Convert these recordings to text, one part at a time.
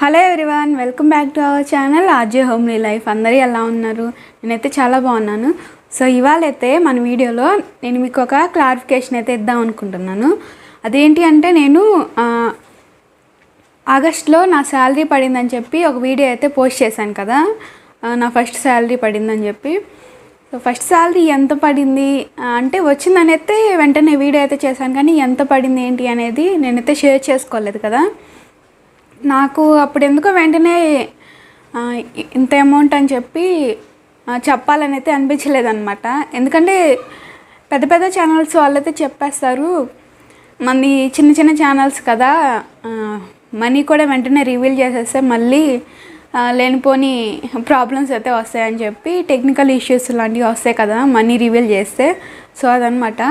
Hello everyone, welcome back to our channel RJ homely life. అందరూ ఎలా ఉన్నారు? నేనైతే చాలా బాగున్నాను. సో ఇవాళైతే మన వీడియోలో నేను మీకు ఒక క్లారిఫికేషన్ అయితే ఇద్దాం అనుకుంటున్నాను. అదేంటి అంటే నేను ఆగస్ట్లో నా శాలరీ పడిందని చెప్పి ఒక వీడియో అయితే పోస్ట్ చేశాను కదా, నా ఫస్ట్ శాలరీ పడిందని చెప్పి. సో ఫస్ట్ శాలరీ ఎంత పడింది అంటే వచ్చిందని అయితే వెంటనే వీడియో అయితే చేశాను, కానీ ఎంత పడింది ఏంటి అనేది నేనైతే షేర్ చేసుకోలేదు కదా. నాకు అప్పుడు ఎందుకో వెంటనే ఇంత అమౌంట్ అని చెప్పి చెప్పాలని అయితే అనిపించలేదన్నమాట. ఎందుకంటే పెద్ద పెద్ద ఛానల్స్ వాళ్ళైతే చెప్పేస్తారు, మంది చిన్న చిన్న ఛానల్స్ కదా, మనీ కూడా వెంటనే రివీల్ చేసేస్తే మళ్ళీ లేనిపోని ప్రాబ్లమ్స్ అయితే వస్తాయని చెప్పి, టెక్నికల్ ఇష్యూస్ లాంటివి వస్తాయి కదా మనీ రివీల్ చేస్తే. సో అదనమాట.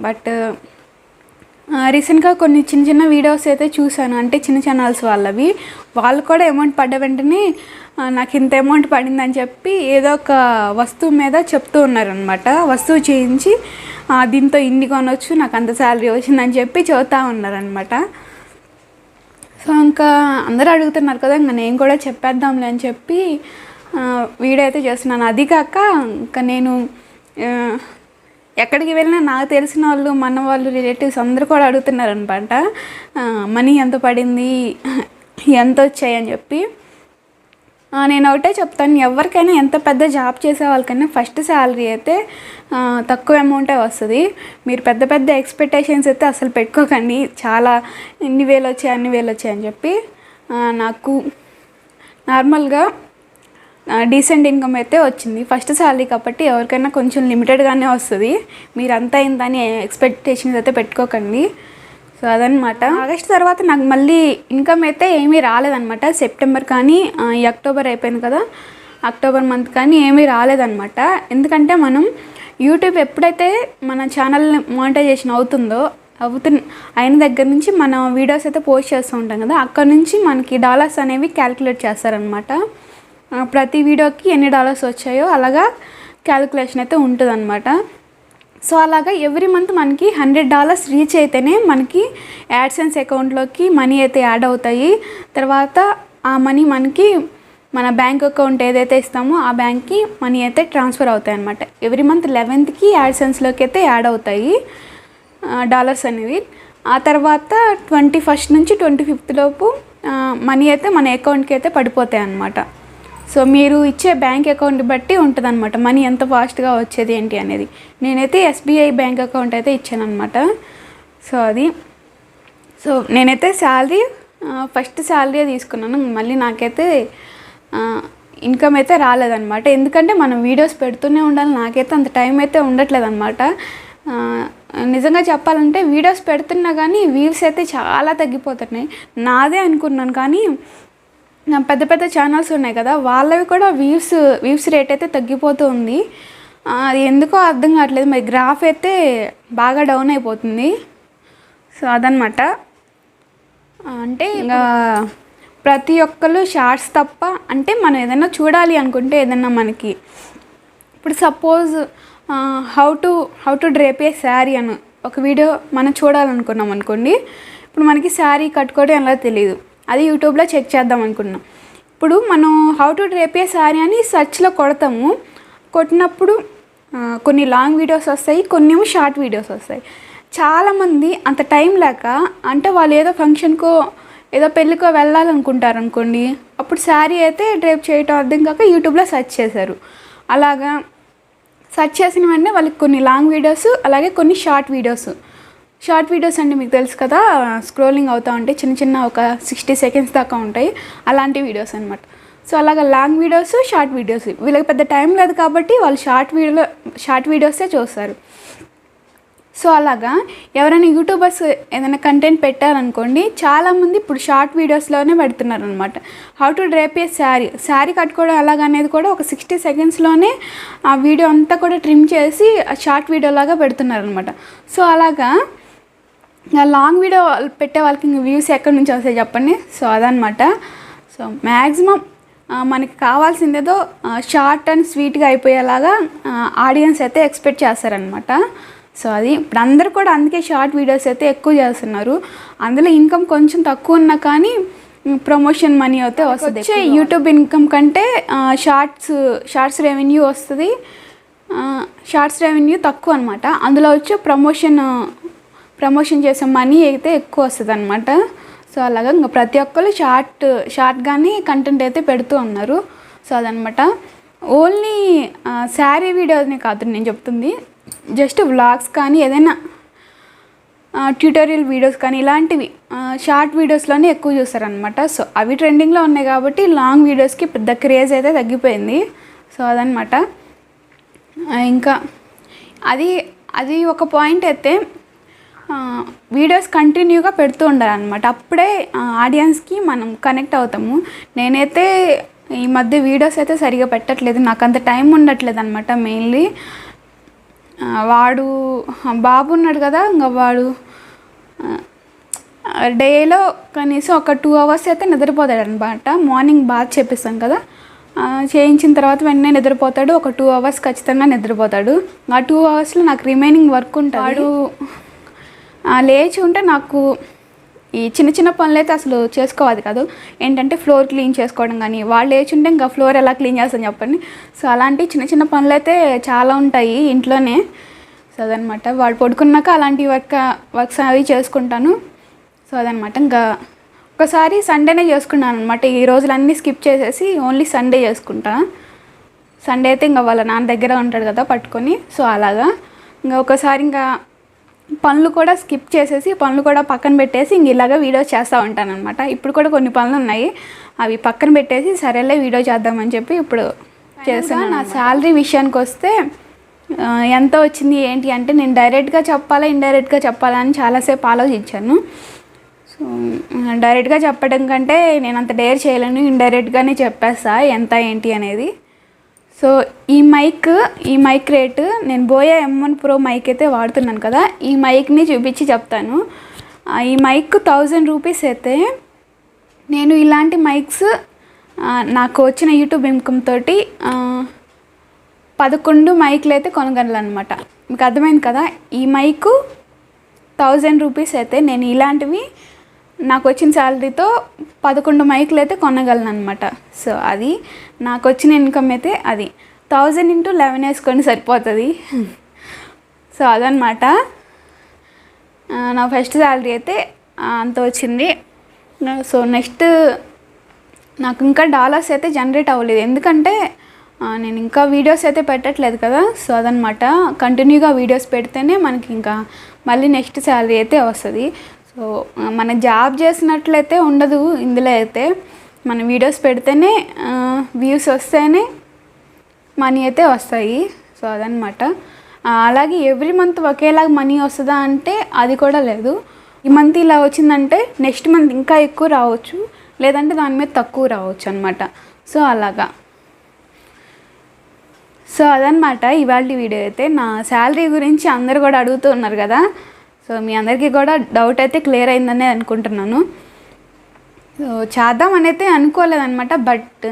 బట్ రీసెంట్గా కొన్ని చిన్న చిన్న వీడియోస్ అయితే చూశాను, అంటే చిన్న ఛానల్స్ వాళ్ళవి. వాళ్ళు కూడా అమౌంట్ పడ్డ వెంటనే నాకు ఇంత అమౌంట్ పడిందని చెప్పి ఏదో ఒక వస్తువు మీద చెప్తూ ఉన్నారనమాట. వస్తువు చేయించి దీంతో ఇన్ని కొనవచ్చు, నాకు అంత శాలరీ వచ్చిందని చెప్పి చెబుతూ ఉన్నారనమాట. సో ఇంకా అందరూ అడుగుతున్నారు కదా, ఇంకా నేను కూడా చెప్పేద్దాంలే అని చెప్పి వీడియో అయితే చేస్తున్నాను. అది కాక ఇంకా నేను ఎక్కడికి వెళ్ళినా నాకు తెలిసిన వాళ్ళు, మన వాళ్ళు, రిలేటివ్స్ అందరూ కూడా అడుగుతున్నారు అనమాట, మనీ ఎంత పడింది, ఎంత వచ్చాయని చెప్పి. నేను ఒకటే చెప్తాను, ఎవరికైనా ఎంత పెద్ద జాబ్ చేసే వాళ్ళకైనా ఫస్ట్ శాలరీ అయితే తక్కువ అమౌంటే వస్తుంది. మీరు పెద్ద పెద్ద ఎక్స్పెక్టేషన్స్ అయితే అసలు పెట్టుకోకండి, చాలా ఇన్ని వేలు వచ్చాయి అన్ని వేలు వచ్చాయని చెప్పి. నాకు నార్మల్గా డీసెంట్ ఇన్కమ్ అయితే వచ్చింది ఫస్ట్ శాలరీ కాబట్టి, ఎవరికైనా కొంచెం లిమిటెడ్గానే వస్తుంది. మీరు అంతా అయిందని ఎక్స్పెక్టేషన్స్ అయితే పెట్టుకోకండి. సో అదనమాట. ఆగస్ట్ తర్వాత నాకు మళ్ళీ ఇన్కమ్ అయితే ఏమీ రాలేదనమాట. సెప్టెంబర్ కానీ ఈ అక్టోబర్ అయిపోయింది కదా, అక్టోబర్ మంత్ కానీ ఏమీ రాలేదనమాట. ఎందుకంటే మనం యూట్యూబ్ ఎప్పుడైతే మన ఛానల్ మానిటైజేషన్ అయిన దగ్గర నుంచి మనం వీడియోస్ అయితే పోస్ట్ చేస్తూ ఉంటాం కదా, అక్కడ నుంచి మనకి డాలర్స్ అనేవి క్యాలిక్యులేట్ చేస్తారనమాట. ప్రతి వీడియోకి ఎన్ని డాలర్స్ వచ్చాయో అలాగా క్యాలిక్యులేషన్ అయితే ఉంటుంది అనమాట. సో అలాగా ఎవ్రీ మంత్ మనకి $100 రీచ్ అయితేనే మనకి యాడ్సెన్స్ అకౌంట్లోకి మనీ అయితే యాడ్ అవుతాయి. తర్వాత ఆ మనీ మనకి మన బ్యాంక్ అకౌంట్ ఏదైతే ఇస్తామో ఆ బ్యాంక్కి మనీ అయితే ట్రాన్స్ఫర్ అవుతాయి అనమాట. ఎవ్రీ మంత్ 11కి యాడ్సెన్స్లోకి అయితే యాడ్ అవుతాయి డాలర్స్ అనేవి. ఆ తర్వాత 21st నుంచి 25th లోపు మనీ అయితే మన అకౌంట్కి అయితే పడిపోతాయి అన్నమాట. సో మీరు ఇచ్చే బ్యాంక్ అకౌంట్ బట్టి ఉంటుంది అనమాట మనీ ఎంత ఫాస్ట్గా వచ్చేది ఏంటి అనేది. నేనైతే SBI బ్యాంక్ అకౌంట్ అయితే ఇచ్చాను అనమాట. సో నేనైతే శాలరీ ఫస్ట్ శాలరీ తీసుకున్నాను. మళ్ళీ నాకైతే ఇన్కమ్ అయితే రాలేదన్నమాట. ఎందుకంటే మనం వీడియోస్ పెడుతూనే ఉండాలి, నాకైతే అంత టైం అయితే ఉండట్లేదు అనమాట. నిజంగా చెప్పాలంటే వీడియోస్ పెడుతున్నా కానీ వ్యూస్ అయితే చాలా తగ్గిపోతున్నాయి. నాదే అనుకున్నాను, కానీ పెద్ద పెద్ద ఛానల్స్ ఉన్నాయి కదా వాళ్ళవి కూడా వ్యూస్ రేట్ అయితే తగ్గిపోతూ ఉంది. అది ఎందుకో అర్థం కావట్లేదు. మరి గ్రాఫ్ అయితే బాగా డౌన్ అయిపోతుంది. సో అదనమాట. అంటే ఇంకా ప్రతి ఒక్కరు షార్ట్స్ తప్ప, అంటే మనం ఏదైనా చూడాలి అనుకుంటే ఏదైనా మనకి ఇప్పుడు సపోజ్ హౌ టు డ్రేప్ ఏ శారీ అని ఒక వీడియో మనం చూడాలనుకున్నాం అనుకోండి. ఇప్పుడు మనకి శారీ కట్టుకోవడం ఎలా తెలియదు, అది యూట్యూబ్లో చెక్ చేద్దాం అనుకున్నాం. ఇప్పుడు మనం హౌ టు డ్రేప్ ఏ శారీ అని సెర్చ్లో కొడతాము. కొట్టినప్పుడు కొన్ని లాంగ్ వీడియోస్ వస్తాయి, కొన్ని షార్ట్ వీడియోస్ వస్తాయి. చాలామంది అంత టైం లేక, అంటే వాళ్ళు ఏదో ఫంక్షన్కో ఏదో పెళ్ళికో వెళ్ళాలనుకుంటారు అనుకోండి, అప్పుడు శారీ అయితే డ్రేప్ చేయటం అర్థం కాక యూట్యూబ్లో సెర్చ్ చేశారు. అలాగా సెర్చ్ చేసిన వెంటనే వాళ్ళకి కొన్ని లాంగ్ వీడియోస్, అలాగే కొన్ని షార్ట్ వీడియోస్ అంటే మీకు తెలుసు కదా, స్క్రోలింగ్ అవుతూ ఉంటాయి, చిన్న చిన్న ఒక 60 seconds దాకా ఉంటాయి, అలాంటి వీడియోస్ అనమాట. సో అలాగా లాంగ్ వీడియోస్, షార్ట్ వీడియోస్, వీళ్ళకి పెద్ద టైం లేదు కాబట్టి వాళ్ళు షార్ట్ వీడియోసే చూస్తారు. సో అలాగా ఎవరైనా యూట్యూబర్స్ ఏదైనా కంటెంట్ పెట్టారనుకోండి, చాలామంది ఇప్పుడు షార్ట్ వీడియోస్లోనే పెడుతున్నారు అనమాట. హౌ టు డ్రేప్ ఏ శారీ కట్టుకోవడం అలాగనేది కూడా ఒక 60 secondsలోనే ఆ వీడియో అంతా కూడా ట్రిమ్ చేసి షార్ట్ వీడియోలాగా పెడుతున్నారు అనమాట. సో అలాగా లాంగ్ వీడియో పెట్టే వాళ్ళకి ఇంక వ్యూస్ ఎక్కడి నుంచి వస్తాయి చెప్పండి. సో అదనమాట. సో మ్యాక్సిమం మనకి కావాల్సిందేదో షార్ట్ అండ్ స్వీట్గా అయిపోయేలాగా ఆడియన్స్ అయితే ఎక్స్పెక్ట్ చేస్తారనమాట. సో అది ఇప్పుడు అందరూ కూడా అందుకే షార్ట్ వీడియోస్ అయితే ఎక్కువ చేస్తున్నారు. అందులో ఇన్కమ్ కొంచెం తక్కువ ఉన్నా కానీ ప్రమోషన్ మనీ అయితే వస్తుంది. వచ్చే యూట్యూబ్ ఇన్కమ్ కంటే షార్ట్స్ రెవెన్యూ వస్తుంది. షార్ట్స్ రెవెన్యూ తక్కువ అనమాట. అందులో వచ్చే ప్రమోషన్ చేసే మనీ అయితే ఎక్కువ వస్తుంది అనమాట. సో అలాగా ఇంకా ప్రతి ఒక్కరు షార్ట్ కానీ కంటెంట్ అయితే పెడుతూ ఉన్నారు. సో అదనమాట. ఓన్లీ శారీ వీడియోనే కాదు నేను చెప్తుంది, జస్ట్ వ్లాగ్స్ కానీ ఏదైనా ట్యూటోరియల్ వీడియోస్ కానీ ఇలాంటివి షార్ట్ వీడియోస్లోనే ఎక్కువ చూస్తారనమాట. సో అవి ట్రెండింగ్లో ఉన్నాయి కాబట్టి లాంగ్ వీడియోస్కి పెద్ద క్రేజ్ అయితే తగ్గిపోయింది. సో అదనమాట. ఇంకా అది ఒక పాయింట్ అయితే వీడియోస్ కంటిన్యూగా పెడుతూ ఉండాలన్నమాట. అప్పుడే ఆడియన్స్కి మనం కనెక్ట్ అవుతాము. నేనైతే ఈ మధ్య వీడియోస్ అయితే సరిగా పెట్టట్లేదు, నాకు అంత టైం ఉండట్లేదు అనమాట. మెయిన్లీ బాబు ఉన్నాడు కదా, ఇంకా వాడు డేలో కనీసం ఒక 2 hours అయితే నిద్రపోతాడు అనమాట. మార్నింగ్ బాత్ చేపిస్తాం కదా, చేయించిన తర్వాత వెంటనే నిద్రపోతాడు. ఒక 2 hours ఖచ్చితంగా నిద్రపోతాడు. ఆ 2 hours నాకు రిమైనింగ్ వర్క్ ఉంటాడు. లేచి ఉంటే నాకు ఈ చిన్న పనులు అయితే అసలు చేసుకోవాలి కాదు. ఏంటంటే ఫ్లోర్ క్లీన్ చేసుకోవడం కానీ, వాళ్ళు లేచి ఉంటే ఇంకా ఫ్లోర్ ఎలా క్లీన్ చేస్తాను చెప్పండి. సో అలాంటి చిన్న పనులు అయితే చాలా ఉంటాయి ఇంట్లోనే. సో అదనమాట. వాడు పడుకున్నాక అలాంటి వర్క్స్ అవి చేసుకుంటాను. సో అదనమాట. ఇంకా ఒకసారి సండేనే చేసుకున్నాను అనమాట. ఈ రోజులన్నీ స్కిప్ చేసేసి ఓన్లీ సండే చేసుకుంటాను. సండే అయితే ఇంకా వాళ్ళ నాన్న దగ్గర ఉంటాడు కదా పట్టుకొని. సో అలాగా ఇంకా ఒకసారి ఇంకా పనులు కూడా స్కిప్ చేసేసి పనులు కూడా పక్కన పెట్టేసి ఇంక ఇలాగ వీడియోస్ చేస్తూ ఉంటాను అనమాట. ఇప్పుడు కూడా కొన్ని పనులు ఉన్నాయి, అవి పక్కన పెట్టేసి సరేలే వీడియో చేద్దామని చెప్పి ఇప్పుడు చేస్తాను. నా శాలరీ విషయానికి వస్తే ఎంత వచ్చింది ఏంటి అంటే నేను డైరెక్ట్గా చెప్పాలా ఇండైరెక్ట్గా చెప్పాలా అని చాలాసేపు ఆలోచించాను. సో డైరెక్ట్గా చెప్పడం కంటే నేను అంత డేర్ చేయలేను, ఇండైరెక్ట్గానే చెప్పేస్తా ఎంత ఏంటి అనేది. సో ఈ మైక్ రేటు నేను బోయా M1 Pro మైక్ అయితే వాడుతున్నాను కదా, ఈ మైక్ని చూపించి చెప్తాను. ఈ మైక్ 1000 రూపీస్ అయితే నేను ఇలాంటి మైక్స్ నాకు వచ్చిన యూట్యూబ్ ఇన్కమ్ తోటి 11 మైక్లు అయితే కొనగలనమాట. మీకు అర్థమైంది కదా. ఈ మైకు 1000 రూపీస్ అయితే నేను ఇలాంటివి నాకు వచ్చిన శాలరీతో 11 మైకులు అయితే కొనగలను అనమాట. సో అది నాకు వచ్చిన ఇన్కమ్ అయితే అది 1000 × 11 వేసుకొని సరిపోతుంది. సో అదనమాట. నా ఫస్ట్ శాలరీ అయితే అంత వచ్చింది. సో నెక్స్ట్ నాకు ఇంకా డాలర్స్ అయితే జనరేట్ అవ్వలేదు, ఎందుకంటే నేను ఇంకా వీడియోస్ అయితే పెట్టట్లేదు కదా. సో అదనమాట. కంటిన్యూగా వీడియోస్ పెడితేనే మనకి ఇంకా మళ్ళీ నెక్స్ట్ శాలరీ అయితే వస్తుంది. సో మన జాబ్ చేసినట్లయితే ఉండదు ఇందులో అయితే. మన వీడియోస్ పెడితేనే వ్యూస్ వస్తేనే మనీ అయితే వస్తాయి. సో అదనమాట. అలాగే ఎవ్రీ మంత్ ఒకేలాగా మనీ వస్తుందా అంటే అది కూడా లేదు. ఈ మంత్ ఇలా వచ్చిందంటే నెక్స్ట్ మంత్ ఇంకా ఎక్కువ రావచ్చు, లేదంటే దాని మీద తక్కువ రావచ్చు అనమాట. సో అలాగా. సో అదనమాట ఇవాళ వీడియో అయితే. నా శాలరీ గురించి అందరు కూడా అడుగుతూ ఉన్నారు కదా. సో మీ అందరికీ కూడా డౌట్ అయితే క్లియర్ అయిందనే అనుకుంటున్నాను. సో చేద్దామని అయితే అనుకోలేదన్నమాట, బట్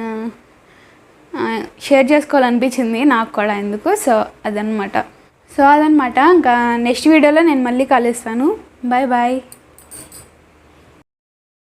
షేర్ చేసుకోవాలనిపించింది నాకు కూడా ఎందుకు. సో అదనమాట. ఇంకా నెక్స్ట్ వీడియోలో నేను మళ్ళీ కలుస్తాను. Bye bye.